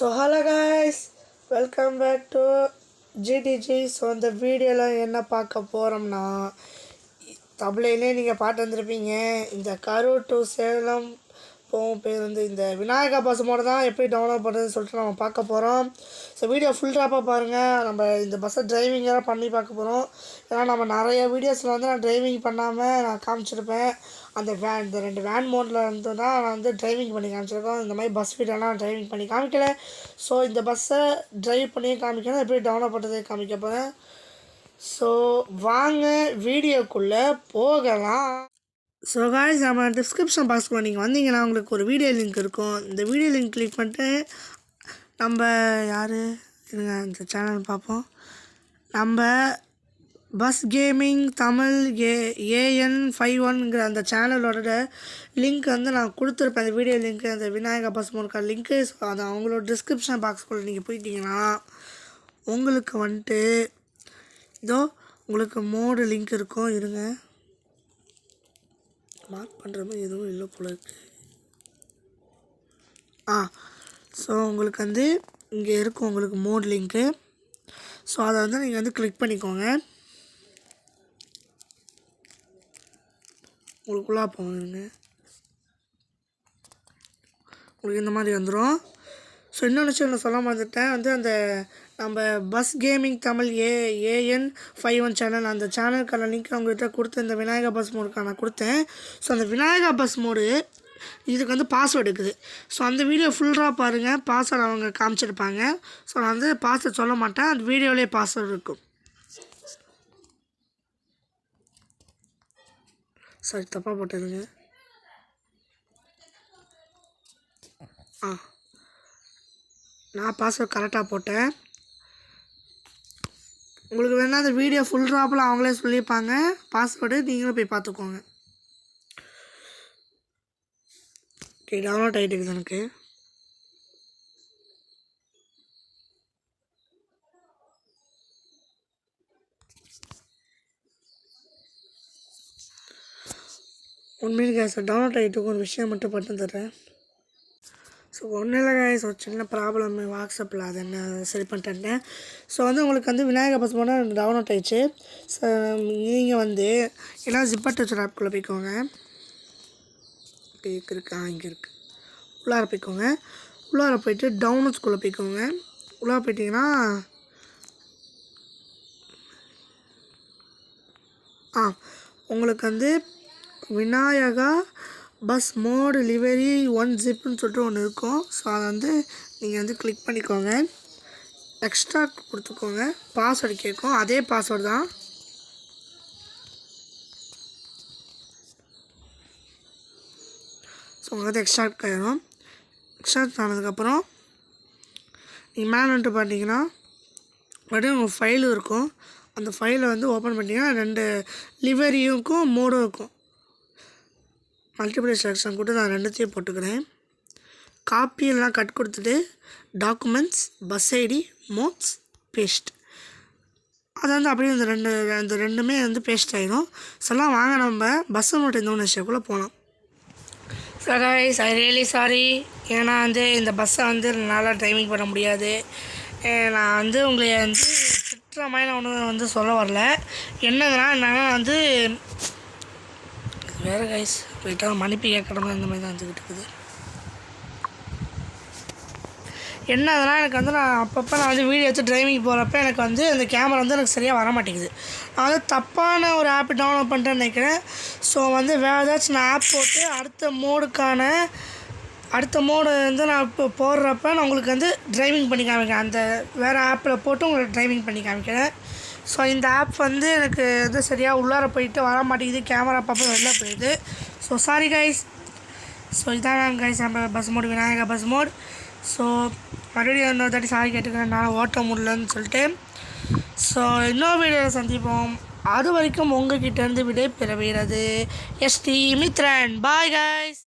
So hello guys, welcome back to GTG. So இந்த வீடியோவில் என்ன பார்க்க போகிறோம்னா, தமிழிலே நீங்கள் பாட்டு வந்திருப்பீங்க. இந்த கரூர் டு சேலம் போகும் பேர் வந்து இந்த விநாயகா பஸ் மோட தான் எப்படி டவுன்லோட் பண்ணுறதுன்னு சொல்லிட்டு நம்ம பார்க்க போகிறோம். ஸோ வீடியோ ஃபுல் ட்ராப்பாக பாருங்கள். நம்ம இந்த பஸ்ஸை டிரைவிங்கெல்லாம் பண்ணி பார்க்க போகிறோம். ஏன்னா நம்ம நிறைய வீடியோஸில் வந்து நான் டிரைவிங் பண்ணாமல் நான் காமிச்சிருப்பேன். அந்த இந்த 2 வேன் மோடில் வந்து தான் நான் வந்து டிரைவிங் பண்ணி காமிச்சிருக்கோம். இந்த மாதிரி பஸ் வீடியோலாம் டிரைவிங் பண்ணி காமிக்கல. ஸோ இந்த பஸ்ஸை ட்ரைவ் பண்ணி காமிக்கணும், எப்படி டவுன்லோட் பண்ணுறது காமிக்க போகிறேன். ஸோ வாங்க வீடியோக்குள்ளே போகலாம். ஸோ காய்ஸ், நம்ம டிஸ்கிரிப்ஷன் பாக்ஸில் நீங்கள் வந்தீங்கன்னா உங்களுக்கு ஒரு வீடியோ லிங்க் இருக்கும். இந்த வீடியோ லிங்க் கிளிக் பண்ணிட்டு நம்ம யார் இருங்க இந்த சேனல் பார்ப்போம். நம்ம பஸ் கேமிங் தமிழ் AN51ங்கிற அந்த சேனலோட லிங்க் வந்து நான் கொடுத்துருப்பேன். அந்த வீடியோ லிங்க்கு, அந்த விநாயகா பஸ் மோடுக்கான லிங்க்கு. ஸோ அது அவங்களோட டிஸ்கிரிப்ஷன் பாக்ஸ்குள்ளே நீங்கள் போயிட்டீங்கன்னா உங்களுக்கு வந்துட்டு இதோ உங்களுக்கு மோடு லிங்க் இருக்கும். இருங்க, மார்க் பண்ணுற மாதிரி எதுவும் இல்லை போல இருக்கு. ஸோ உங்களுக்கு வந்து இங்கே இருக்கும் உங்களுக்கு மோட் லிங்க்கு. ஸோ அதை வந்து நீங்கள் வந்து கிளிக் பண்ணிக்கோங்க. உங்களுக்குள்ளே போங்க, உங்களுக்கு இந்த மாதிரி வந்துடும். ஸோ இன்னொன்று விஷயம் நான் சொல்ல மறந்துட்டேன். வந்து அந்த நம்ம bus gaming Tamil AN51 channel, அந்த சேனலுக்கான லிங்க் அவங்ககிட்ட கொடுத்து இந்த விநாயகா பஸ் மோடுக்கான நான் கொடுத்தேன். ஸோ அந்த விநாயகா பஸ் மோடு இதுக்கு வந்து பாஸ்வேர்டு இருக்குது. ஸோ அந்த வீடியோ ஃபுல்லாக பாருங்கள். பாஸ்வேர்டு அவங்க காமிச்சிருப்பாங்க. ஸோ நான் வந்து பாஸ்வேர்டு சொல்ல மாட்டேன், அந்த வீடியோவிலே பாஸ்வேர்டு இருக்கும். சரி, தப்பாக போட்டதுங்க. நான் பாஸ்வேர்டு கரெக்டாக போட்டேன். உங்களுக்கு வேணால் அந்த வீடியோ ஃபுல் ட்ராப்பில் அவங்களே சொல்லியிருப்பாங்க பாஸ்வேர்டு, நீங்களும் போய் பார்த்துக்கோங்க. ஓகே, டவுன்லோட் ஆகிட்டு இருக்குது எனக்கு. உண்மையிலே கேஸ் டவுன்லோட் ஆகிட்டு ஒரு விஷயம் மட்டும் பண்ணி தர்றேன். ஸோ ஒன்றும் இல்லை காய்ஸ், ஒரு சின்ன ப்ராப்ளம் வாட்ஸ்அப்பில், அதை என்ன சரி பண்ணிட்டேன். ஸோ வந்து உங்களுக்கு வந்து விநாயகா பஸ் போனால் டவுன்லோட் ஆகிடுச்சு. ஸோ நீங்கள் வந்து எல்லாம் ஜிப்பர் டச்சர் ஆப்குள்ளே போய்க்கோங்க. இருக்கா இங்கே இருக்குது, உள்ளார போய்க்கோங்க. உள்ளார போய்ட்டு டவுன்லோட்ஸ்குள்ளே போய்க்கோங்க. உள்ளார போயிட்டிங்கன்னா உங்களுக்கு வந்து விநாயகா பஸ் மோடு லிவரி 1 ஜிப்னு சொல்லிட்டு ஒன்று இருக்கும். ஸோ அதை வந்து நீங்கள் வந்து கிளிக் பண்ணிக்கோங்க. எக்ஸ்ட்ரா கொடுத்துக்கோங்க. பாஸ்வேர்டு கேட்கும், அதே பாஸ்வேர்டு தான். ஸோ உங்களுக்கு வந்து எக்ஸ்ட்ராக்ட் ஆகிடும். எக்ஸ்ட்ராக்ட் ஆனதுக்கப்புறம் நீங்கள் மேலே வந்துட்டு பார்த்தீங்கன்னா மறுபடியும் உங்கள் ஃபைலும் இருக்கும். அந்த ஃபைலை வந்து ஓப்பன் பண்ணிங்கன்னா 2 லிவரியுக்கும் மோடும் இருக்கும். மல்டிபிள் செலெக்ஷன் கொடுத்து நான் 2த்தையும் போட்டுக்கிறேன். காப்பியெல்லாம் கட் கொடுத்துட்டு documents, bus ID, mods, paste, அதை வந்து அப்படியே இந்த ரெண்டுமே வந்து பேஸ்ட் ஆகிடும். சொல்லாம் வாங்க நம்ம பஸ்ஸை மட்டும் இந்த ஓனர்ஷிப்புக்குள்ளே போகலாம். So guys, I really sorry. ஏன்னா வந்து இந்த பஸ்ஸை வந்து நல்லா டிரைவிங் பண்ண முடியாது. நான் வந்து உங்களை வந்து திட்டுற மாதிரி நான் ஒன்று வந்து சொல்ல வரல. என்னதுன்னா வந்து வேறு கைஸ் போயிட்டா மன்னிப்பு கேட்கணும், இந்த மாதிரி தான் வந்துக்கிட்டு இருக்குது. என்ன அதனால் எனக்கு வந்து நான் அப்பப்போ நான் வந்து வீடியோ எடுத்து டிரைவிங் போகிறப்ப எனக்கு வந்து அந்த கேமரா வந்து எனக்கு சரியாக வர மாட்டேங்குது. நான் வந்து தப்பான ஒரு ஆப் டவுன்லோட் பண்ணிட்டேன்னு நினைக்கிறேன். ஸோ வந்து வேறு ஏதாச்சும் நான் ஆப் போட்டு அடுத்த மோடு வந்து நான் இப்போ போடுறப்ப நான் உங்களுக்கு வந்து டிரைவிங் பண்ணி காமிக்கிறேன். அந்த வேறு ஆப்பில் போட்டு உங்களுக்கு டிரைவிங் பண்ணி காமிக்கிறேன். ஸோ இந்த ஆப் வந்து எனக்கு வந்து சரியாக உள்ளார போயிட்டு வர மாட்டேங்குது, கேமரா பாப்பா வெளில போயிடுது. So sorry guys. ஸோ இதான் கைஸ் நம்ம bus mod, Vinayaka bus mod. So மறுபடியும் இன்னொரு தாட்டி சாரி கேட்டுக்கிறேன், நான் ஓட்ட முடியலன்னு சொல்லிட்டு. ஸோ இன்னொரு வீடியோவில் சந்திப்போம். அது வரைக்கும் உங்ககிட்ட இருந்து விடை பெறுகிறது ST மித்ரன். Bye guys.